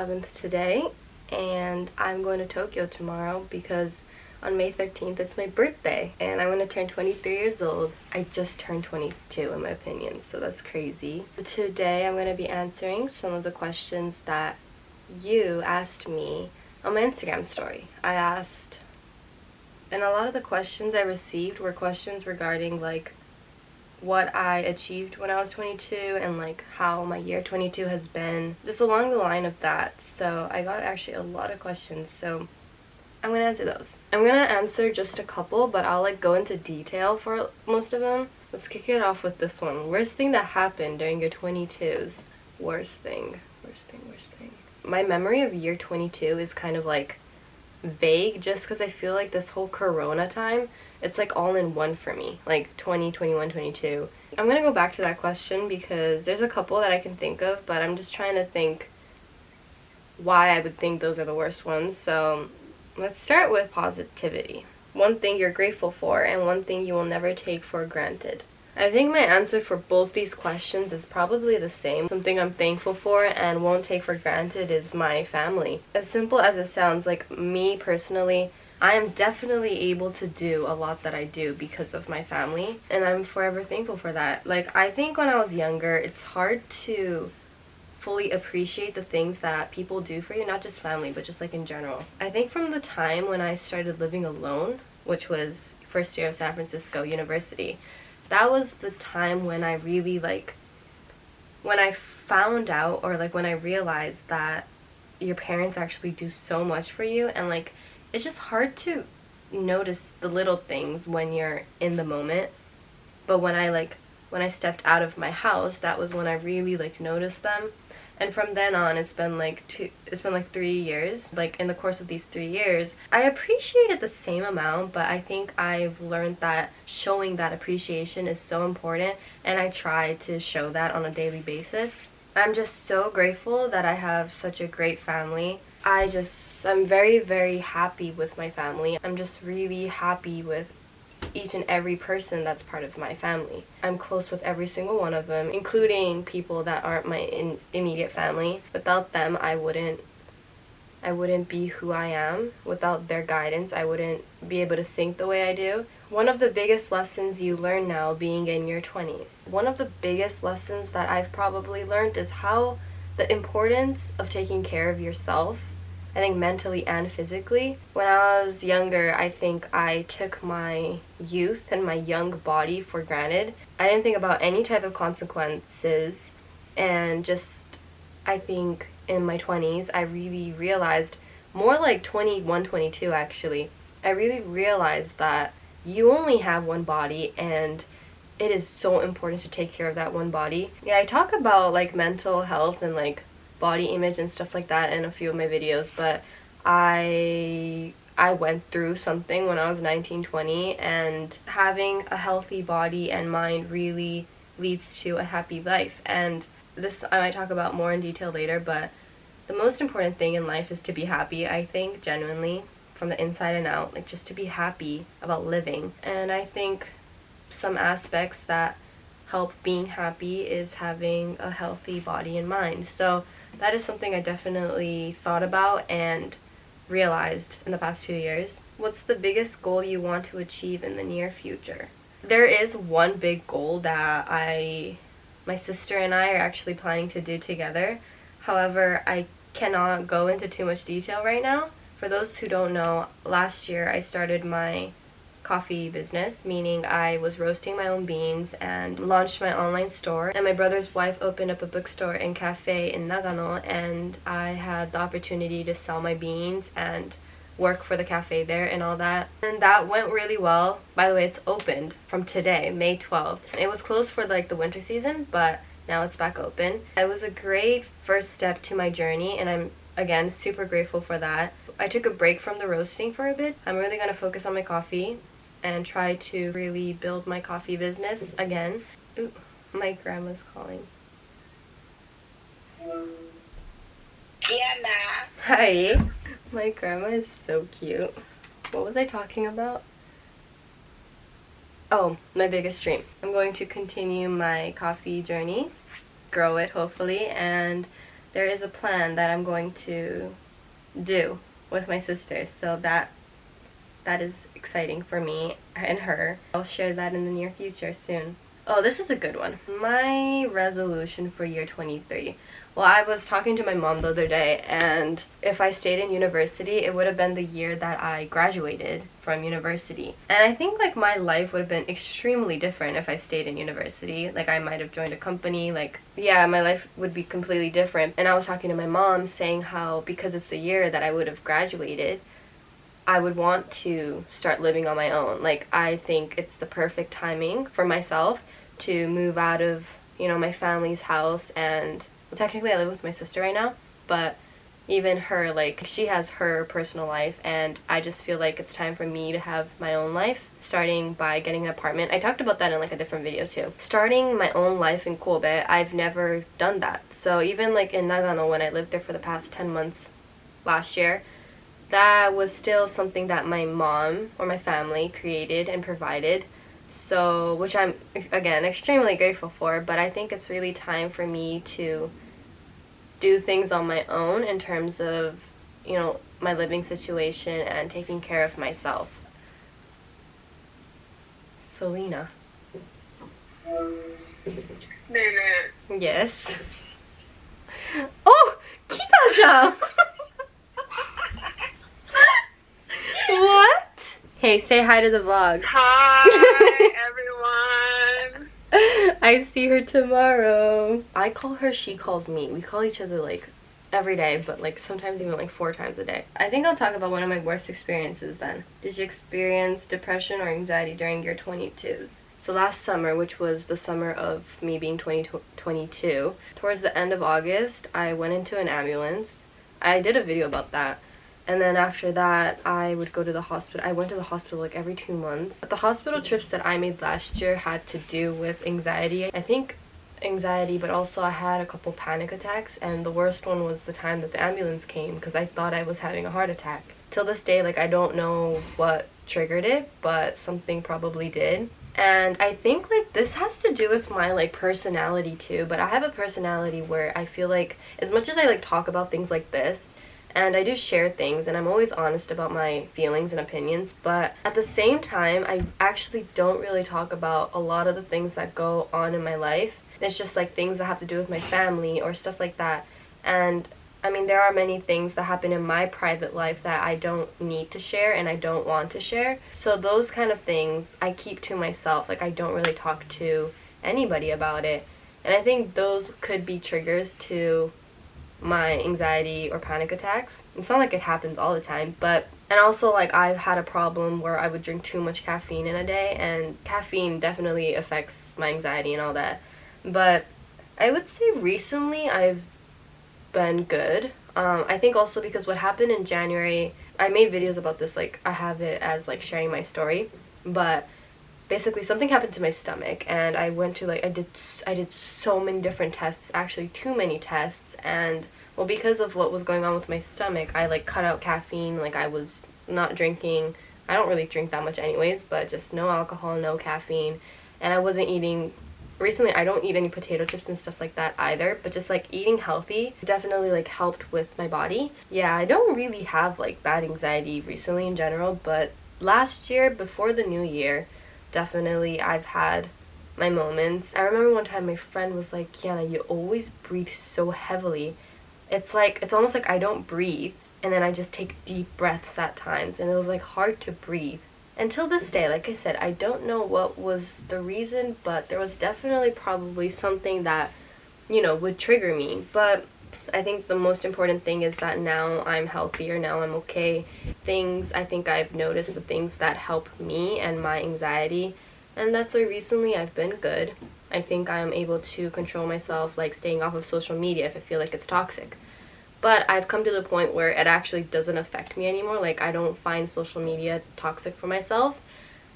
11th today, and I'm going to Tokyo tomorrow because on May 13th it's my birthday, and I'm going to turn 23 years old. I just turned 22 in my opinion, so that's crazy. Today I'm going to be answering some of the questions that you asked me on my Instagram story. And a lot of the questions I received were questions regarding like what I achieved when I was 22 and like how my year 22 has been, just along the line of that. So I got actually a lot of questions, so I'm gonna answer those. I'm gonna answer just a couple, but I'll like go into detail for most of them. Let's kick it off with this one. Worst thing that happened during your 22s. Worst thing. My memory of year 22 is kind of like vague, just because I feel like this whole corona time, it's like all in one for me, like 20, 21, 22. I'm gonna go back to that question because there's a couple that I can think of, but I'm just trying to think why I would think those are the worst ones. So let's start with positivity. One thing you're grateful for and one thing you will never take for granted. I think my answer for both these questions is probably the same. Something I'm thankful for and won't take for granted is my family. As simple as it sounds, like me personally, I am definitely able to do a lot that I do because of my family, and I'm forever thankful for that. Like, I think when I was younger, it's hard to fully appreciate the things that people do for you, not just family, but just like in general. I think from the time when I started living alone, which was first year of San Francisco University, that was the time when I really when I found out, or like when I realized that your parents actually do so much for you, and like it's just hard to notice the little things when you're in the moment. But when I stepped out of my house, that was when I really like noticed them. And from then on, it's been like 3 years. Like, in the course of these 3 years, I appreciated the same amount, but I think I've learned that showing that appreciation is so important, and I try to show that on a daily basis. I'm just so grateful that I have such a great family. I'm very, very happy with my family. I'm just really happy with each and every person that's part of my family. I'm close with every single one of them, including people that aren't my immediate family. Without them, I wouldn't be who I am. Without their guidance, I wouldn't be able to think the way I do. One of the biggest lessons you learn now being in your 20s. One of the biggest lessons that I've probably learned is how the importance of taking care of yourself, I think mentally and physically. When I was younger, I think I took my youth and my young body for granted. I didn't think about any type of consequences, and I think in my 20s, I really realized, more like 21, 22 actually, I really realized that you only have one body, and it is so important to take care of that one body. Yeah, I talk about like mental health and like body image and stuff like that in a few of my videos, but I went through something when I was 19, 20, and having a healthy body and mind really leads to a happy life. And this I might talk about more in detail later, but the most important thing in life is to be happy, I think, genuinely, from the inside and out, like just to be happy about living. And I think some aspects that help being happy is having a healthy body and mind. So that is something I definitely thought about and realized in the past 2 years. What's the biggest goal you want to achieve in the near future? There is one big goal that my sister and I are actually planning to do together. However, I cannot go into too much detail right now. For those who don't know, last year I started my coffee business, meaning I was roasting my own beans and launched my online store, and my brother's wife opened up a bookstore and cafe in Nagano, and I had the opportunity to sell my beans and work for the cafe there and all that, and that went really well. By the way, it's opened from today, May 12th. It was closed for like the winter season, but now it's back open. It was a great first step to my journey, and I'm again super grateful for that. I took a break from the roasting for a bit. I'm really going to focus on my coffee and try to really build my coffee business again. Ooh, my grandma's calling. Keanna. Hi. My grandma is so cute. What was I talking about? Oh, my biggest dream. I'm going to continue my coffee journey, grow it hopefully, and there is a plan that I'm going to do with my sisters, so that is exciting for me and her. I'll share that in the near future soon. Oh, this is a good one. My resolution for year 23. Well, I was talking to my mom the other day, and if I stayed in university, it would have been the year that I graduated from university. And I think like my life would have been extremely different if I stayed in university. Like I might have joined a company, like yeah, my life would be completely different. And I was talking to my mom saying how because it's the year that I would have graduated, I would want to start living on my own. Like I think it's the perfect timing for myself to move out of, you know, my family's house. And well, technically I live with my sister right now, but even her, like she has her personal life, and I just feel like it's time for me to have my own life, starting by getting an apartment. I talked about that in like a different video too. Starting my own life in Kobe, I've never done that. So even like in Nagano, when I lived there for the past 10 months last year, that was still something that my mom or my family created and provided. So, which I'm, again, extremely grateful for, but I think it's really time for me to do things on my own in terms of, you know, my living situation and taking care of myself. Selena. Yes. Oh! Kita-chan! What? Hey, say hi to the vlog. Hi, everyone. I see her tomorrow. I call her, she calls me. We call each other like every day, but like sometimes even like 4 times a day. I think I'll talk about one of my worst experiences then. Did you experience depression or anxiety during your 22s? So last summer, which was the summer of me being 22, towards the end of August, I went into an ambulance. I did a video about that. And then after that, I would go to the hospital. I went to the hospital like every 2 months. But the hospital trips that I made last year had to do with anxiety. I think anxiety, but also I had a couple panic attacks. And the worst one was the time that the ambulance came, because I thought I was having a heart attack. Till this day, like I don't know what triggered it, but something probably did. And I think like this has to do with my like personality too. But I have a personality where I feel like as much as I like talk about things like this, and I do share things, and I'm always honest about my feelings and opinions, but at the same time, I actually don't really talk about a lot of the things that go on in my life. It's just like things that have to do with my family or stuff like that. And I mean, there are many things that happen in my private life that I don't need to share and I don't want to share. So those kind of things I keep to myself. Like I don't really talk to anybody about it. And I think those could be triggers to my anxiety or panic attacks. It's not like it happens all the time, but and also like I've had a problem where I would drink too much caffeine in a day, and caffeine definitely affects my anxiety and all that. But I would say recently I've been good. I think also because what happened in January, I made videos about this, like I have it as like sharing my story, but basically something happened to my stomach, and I went to like I did so many different tests, actually too many tests. And well, because of what was going on with my stomach, I like cut out caffeine. Like I was not drinking. I don't really drink that much anyways, but just no alcohol, no caffeine. And I wasn't eating recently. I don't eat any potato chips and stuff like that either, but just like eating healthy definitely like helped with my body. Yeah, I don't really have like bad anxiety recently in general, but last year before the new year, definitely I've had my moments. I remember one time my friend was like, Keanna, you always breathe so heavily. It's almost like I don't breathe, and then I just take deep breaths at times, and it was like hard to breathe. Until this day, like I said, I don't know what was the reason, but there was definitely probably something that, you know, would trigger me. But I think the most important thing is that now I'm healthier, now I'm okay. I think I've noticed the things that help me and my anxiety. And that's why recently I've been good. I think I'm able to control myself, like staying off of social media if I feel like it's toxic. But I've come to the point where it actually doesn't affect me anymore. Like I don't find social media toxic for myself.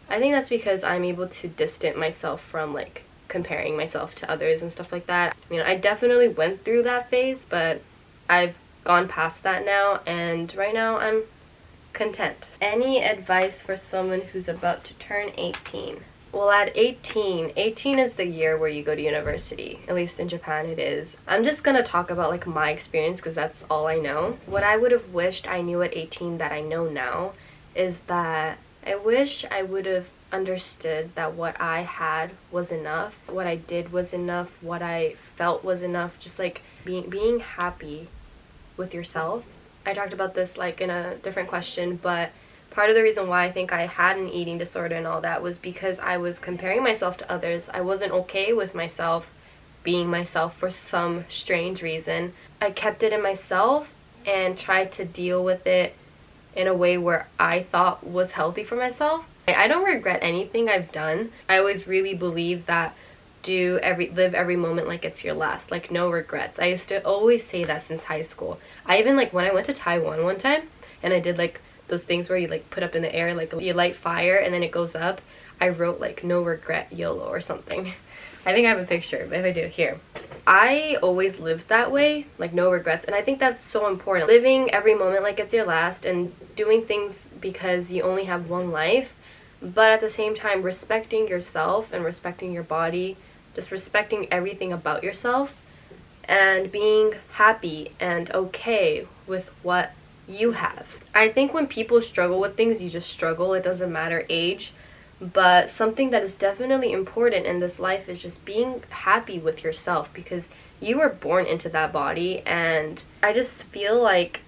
I think that's because I'm able to distance myself from like comparing myself to others and stuff like that. I mean, I definitely went through that phase, but I've gone past that now, and right now I'm content. Any advice for someone who's about to turn 18? Well, at 18 is the year where you go to university. At least in Japan it is. I'm just gonna talk about like my experience because that's all I know. What I would have wished I knew at 18 that I know now is that I wish I would have understood that what I had was enough, what I did was enough, what I felt was enough, just like being happy with yourself. I talked about this like in a different question, but part of the reason why I think I had an eating disorder and all that was because I was comparing myself to others. I wasn't okay with myself being myself for some strange reason. I kept it in myself and tried to deal with it in a way where I thought was healthy for myself. I don't regret anything I've done. I always really believe that live every moment like it's your last, like no regrets. I used to always say that since high school. I even like when I went to Taiwan one time and I did like those things where you like put up in the air, like you light fire and then it goes up, I wrote like no regret YOLO or something. I think I have a picture, but if I do, here. I always lived that way, like no regrets, and I think that's so important. Living every moment like it's your last and doing things because you only have one life, but at the same time respecting yourself and respecting your body, just respecting everything about yourself and being happy and okay with what you have. I think when people struggle with things, you just struggle. It doesn't matter age. But something that is definitely important in this life is just being happy with yourself because you were born into that body, and I just feel like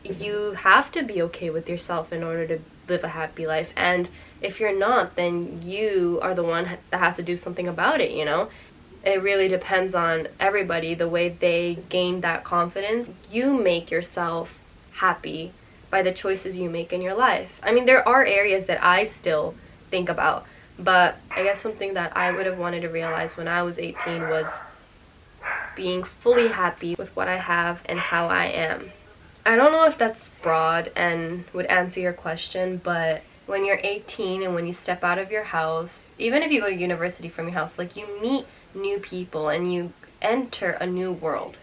you have to be okay with yourself in order to live a happy life. And if you're not, then you are the one that has to do something about it, you know? It really depends on everybody, the way they gain that confidence. You make yourself happy by the choices you make in your life. I mean, there are areas that I still think about, but I guess something that I would have wanted to realize when I was 18 was being fully happy with what I have and how I am. I don't know if that's broad and would answer your question, but when you're 18 and when you step out of your house, even if you go to university from your house, like you meet new people and you enter a new world,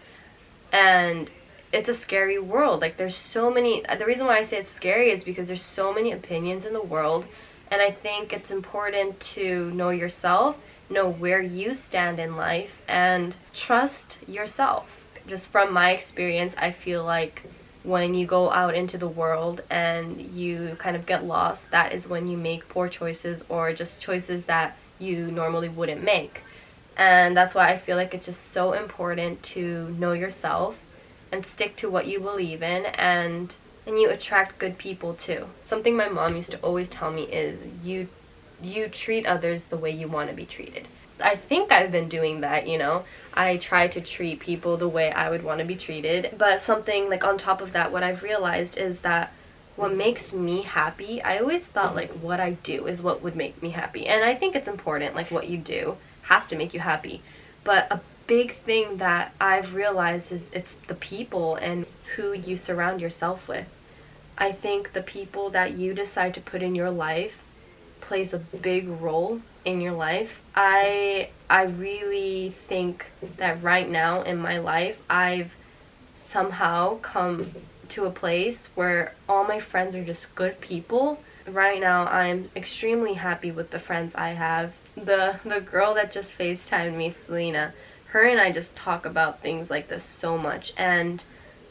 and it's a scary world. Like there's so many, the reason why I say it's scary is because there's so many opinions in the world. And I think it's important to know yourself, know where you stand in life, and trust yourself. Just from my experience, I feel like when you go out into the world and you kind of get lost, that is when you make poor choices or just choices that you normally wouldn't make. And that's why I feel like it's just so important to know yourself and stick to what you believe in, and you attract good people too. Something my mom used to always tell me is you treat others the way you want to be treated. I think I've been doing that, you know. I try to treat people the way I would want to be treated. But something like on top of that, what I've realized is that what makes me happy, I always thought like what I do is what would make me happy. And I think it's important, like what you do has to make you happy. But a big thing that I've realized is it's the people and who you surround yourself with. I think the people that you decide to put in your life plays a big role in your life. I really think that right now in my life I've somehow come to a place where all my friends are just good people. Right now I'm extremely happy with the friends I have. The girl that just FaceTimed me, Selena, her and I just talk about things like this so much, and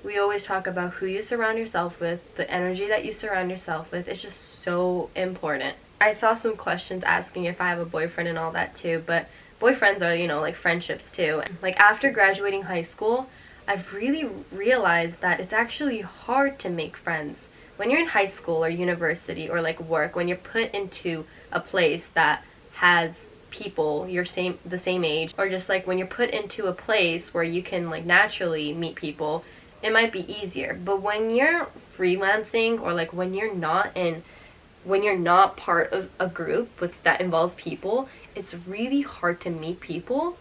we always talk about who you surround yourself with, the energy that you surround yourself with. It's just so important. I saw some questions asking if I have a boyfriend and all that too, but boyfriends are, you know, like friendships too. Like after graduating high school, I've really realized that it's actually hard to make friends. When you're in high school or university or like work, when you're put into a place that has people the same age, or just like when you're put into a place where you can like naturally meet people, it might be easier. But when you're freelancing or like when you're not part of a group that involves people, it's really hard to meet people.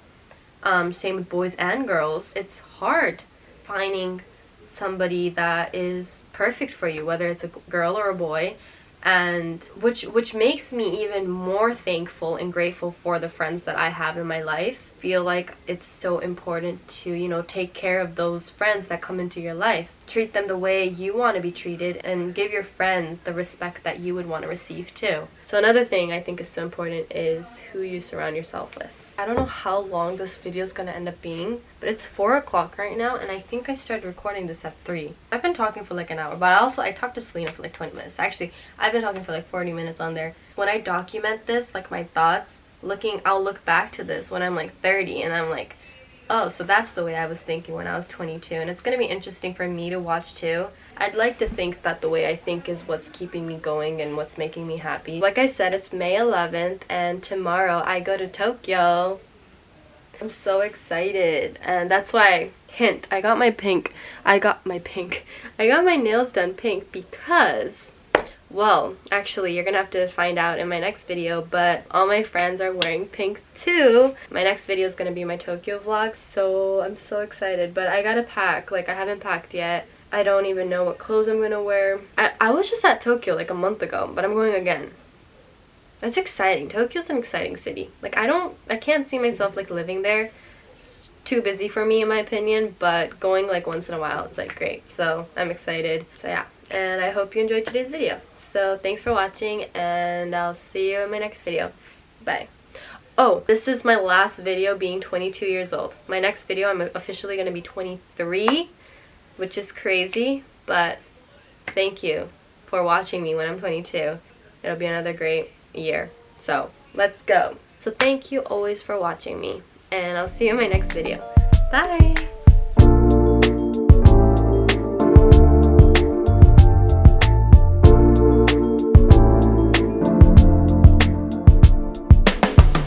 Same with boys and girls. It's hard finding somebody that is perfect for you, whether it's a girl or a boy. and which makes me even more thankful and grateful for the friends that I have in my life. Feel like it's so important to, you know, take care of those friends that come into your life. Treat them the way you want to be treated, and give your friends the respect that you would want to receive too. So another thing I think is so important is who you surround yourself with. I don't know how long this video is going to end up being, but it's 4 o'clock right now, and I think I started recording this at 3. I've been talking for like an hour, but I talked to Selena for like 20 minutes. Actually, I've been talking for like 40 minutes on there. When I document this, like my thoughts, I'll look back to this when I'm like 30, and I'm like, oh, so that's the way I was thinking when I was 22, and it's going to be interesting for me to watch too. I'd like to think that the way I think is what's keeping me going and what's making me happy. Like I said, it's May 11th, and tomorrow I go to Tokyo. I'm so excited, and that's why, hint, I got my nails done pink because, well, actually, you're gonna have to find out in my next video, but all my friends are wearing pink too. My next video is gonna be my Tokyo vlog, so I'm so excited, but I gotta pack. Like, I haven't packed yet. I don't even know what clothes I'm gonna wear. I was just at Tokyo like a month ago, but I'm going again. That's exciting. Tokyo's an exciting city. Like, I can't see myself like living there. It's too busy for me in my opinion, but going like once in a while, it's like great. So I'm excited. So yeah, and I hope you enjoyed today's video. So thanks for watching, and I'll see you in my next video. Bye. Oh, this is my last video being 22 years old. My next video, I'm officially gonna be 23. Which is crazy, but thank you for watching me when I'm 22. It'll be another great year. So let's go. So thank you always for watching me, and I'll see you in my next video. Bye!